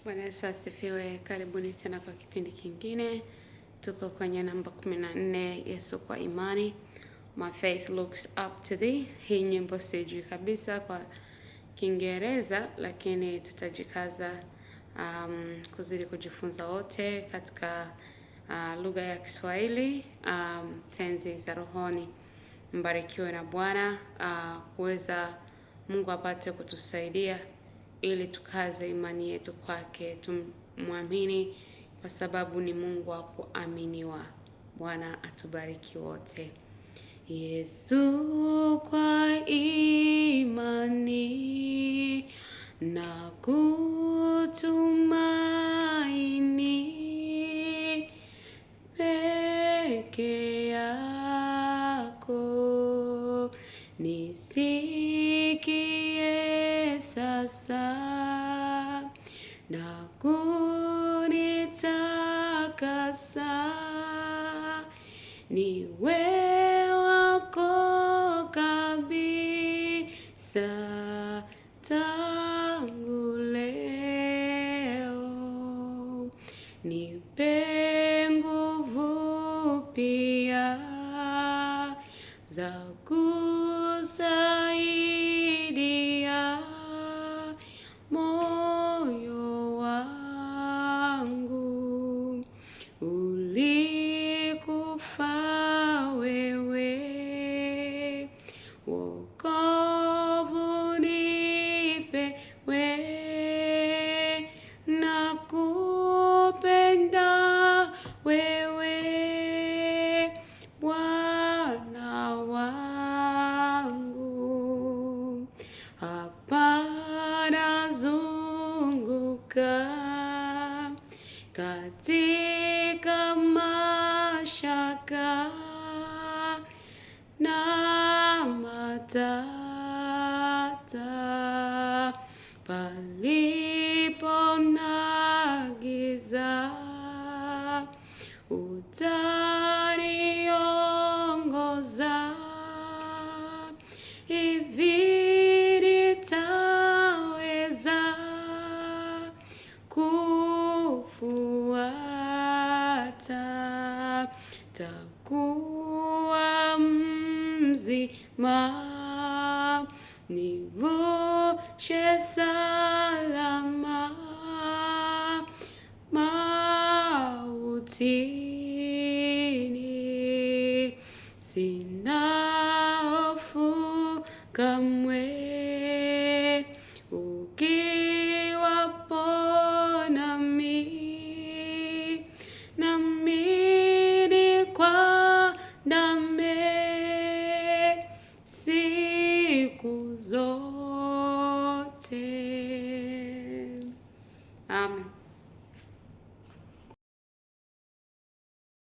Bwana Yesu asifiwe. Karibuni tena kwa kipindi kingine. Tuko kwenye namba 14, Yesu kwa imani. My faith looks up to thee. Hii nyimbo sijui kabisa kwa Kiingereza, lakini tutajikaza kuzidi kujifunza wote katika lugha ya Kiswahili, tenzi za rohoni. Mbarikiwe na Bwana, kuweza Mungu apate kutusaidia ili tukaze imani yetu kwake, tumwamini kwa sababu ni Mungu wa kuaminiwa. Bwana atubariki wote. Yesu kwa imani na kutumaini peke yako, nisikie sasa na kunitakasa, niwe wako kabisa tangu leo. Nipe nguvu pia za kusaidia moyo wangu ulikufa wewe, wokovu nipe wewe, na kupenda wewe Bwana wangu. Hapana zunguka katika mashaka na matata, palipo na giza utaniongoza. Hivi nitaweza kufuata, takuwa mzima, nivushe salama mautini.